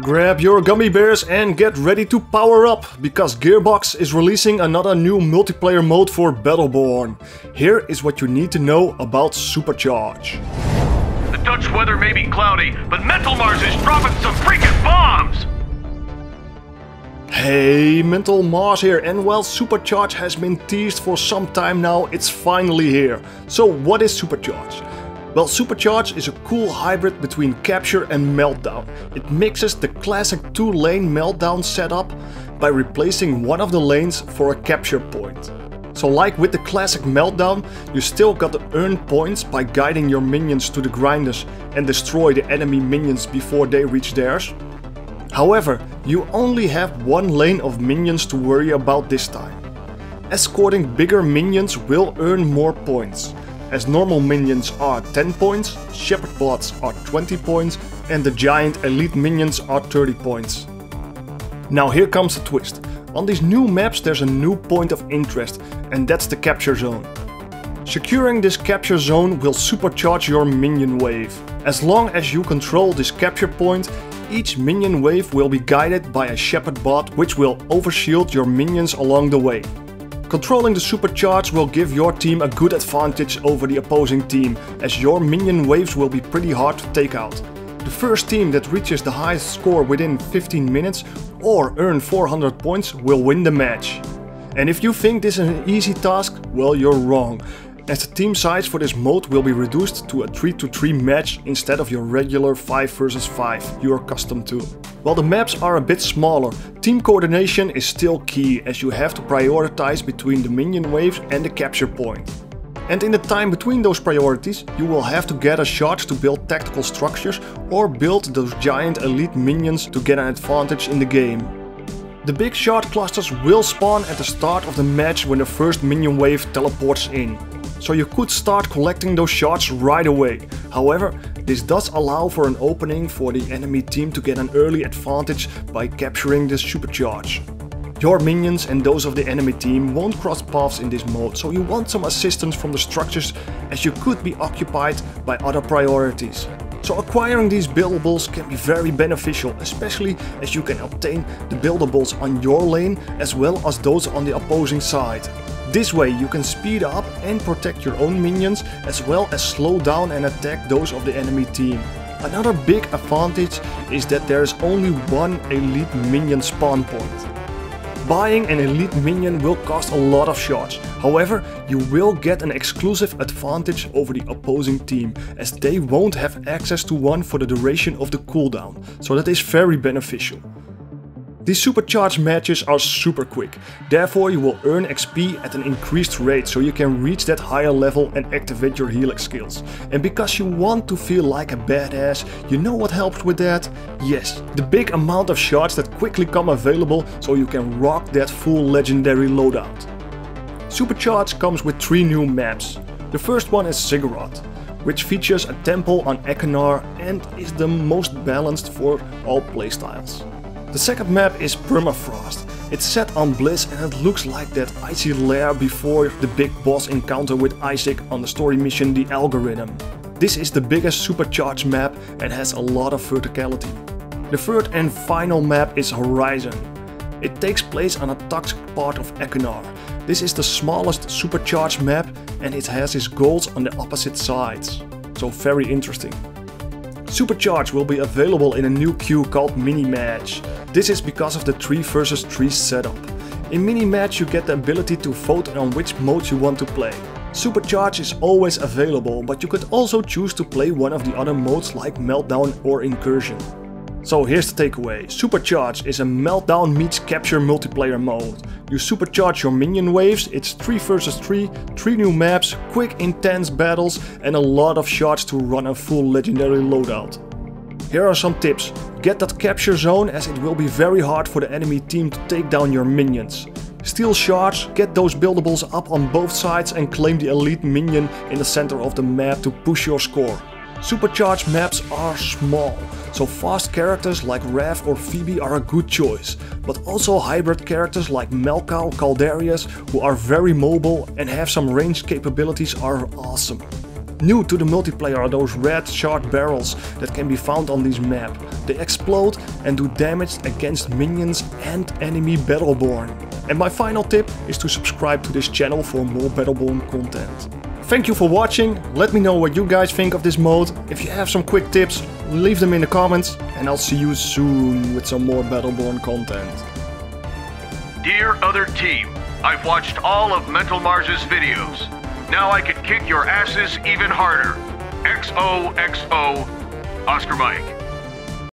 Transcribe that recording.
Grab your gummy bears and get ready to power up, because Gearbox is releasing another new multiplayer mode for Battleborn. Here is what you need to know about Supercharge. The Dutch weather may be cloudy, but MentalMars is dropping some freaking bombs! Hey, MentalMars here, and while Supercharge has been teased for some time now, it's finally here. So what is Supercharge? Well, Supercharge is a cool hybrid between Capture and Meltdown. It mixes the classic 2-lane Meltdown setup by replacing one of the lanes for a capture point. So like with the classic Meltdown, you still got to earn points by guiding your minions to the grinders and destroy the enemy minions before they reach theirs. However, you only have one lane of minions to worry about this time. Escorting bigger minions will earn more points, as normal minions are 10 points, Shepherd bots are 20 points and the giant elite minions are 30 points. Now here comes the twist. On these new maps there's a new point of interest, and that's the capture zone. Securing this capture zone will supercharge your minion wave. As long as you control this capture point, each minion wave will be guided by a Shepherd bot, which will overshield your minions along the way. Controlling the Supercharge will give your team a good advantage over the opposing team, as your minion waves will be pretty hard to take out. The first team that reaches the highest score within 15 minutes or earn 400 points will win the match. And if you think this is an easy task, well, you're wrong, as the team size for this mode will be reduced to a 3-3 match instead of your regular 5 versus 5 you're accustomed to. While the maps are a bit smaller, team coordination is still key, as you have to prioritize between the minion waves and the capture point. And in the time between those priorities, you will have to gather shards to build tactical structures or build those giant elite minions to get an advantage in the game. The big shard clusters will spawn at the start of the match when the first minion wave teleports in. So you could start collecting those shards right away. However, this does allow for an opening for the enemy team to get an early advantage by capturing the Supercharge. Your minions and those of the enemy team won't cross paths in this mode, so you want some assistance from the structures, as you could be occupied by other priorities. So acquiring these buildables can be very beneficial, especially as you can obtain the buildables on your lane as well as those on the opposing side. This way you can speed up and protect your own minions, as well as slow down and attack those of the enemy team. Another big advantage is that there is only one elite minion spawn point. Buying an elite minion will cost a lot of shards. However, you will get an exclusive advantage over the opposing team, as they won't have access to one for the duration of the cooldown, so that is very beneficial. These Supercharge matches are super quick, therefore you will earn XP at an increased rate, so you can reach that higher level and activate your healing skills. And because you want to feel like a badass, you know what helps with that? Yes, the big amount of shards that quickly come available, so you can rock that full legendary loadout. Supercharge comes with 3 new maps. The first one is Ziggurat, which features a temple on Ekenar and is the most balanced for all playstyles. The second map is Permafrost. It's set on Bliss and it looks like that icy lair before the big boss encounter with Isaac on the story mission The Algorithm. This is the biggest Supercharge map and has a lot of verticality. The third and final map is Horizon. It takes place on a toxic part of Ekenar. This is the smallest Supercharge map and it has its goals on the opposite sides. So very interesting. Supercharge will be available in a new queue called Mini Match. This is because of the 3 versus 3 setup. In Mini Match you get the ability to vote on which mode you want to play. Supercharge is always available, but you could also choose to play one of the other modes like Meltdown or Incursion. So here's the takeaway. Supercharge is a Meltdown meets Capture multiplayer mode. You supercharge your minion waves, it's 3 versus 3, 3 new maps, quick intense battles and a lot of shards to run a full legendary loadout. Here are some tips. Get that capture zone, as it will be very hard for the enemy team to take down your minions. Steal shards, get those buildables up on both sides and claim the elite minion in the center of the map to push your score. Supercharged maps are small, so fast characters like Raph or Phoebe are a good choice, but also hybrid characters like Melka or Caldarius, who are very mobile and have some ranged capabilities, are awesome. New to the multiplayer are those red shard barrels that can be found on this map. They explode and do damage against minions and enemy Battleborn. And my final tip is to subscribe to this channel for more Battleborn content. Thank you for watching, let me know what you guys think of this mode. If you have some quick tips, leave them in the comments and I'll see you soon with some more Battleborn content. Dear other team, I've watched all of MentalMars' videos. Now I can kick your asses even harder. XOXO, Oscar Mike.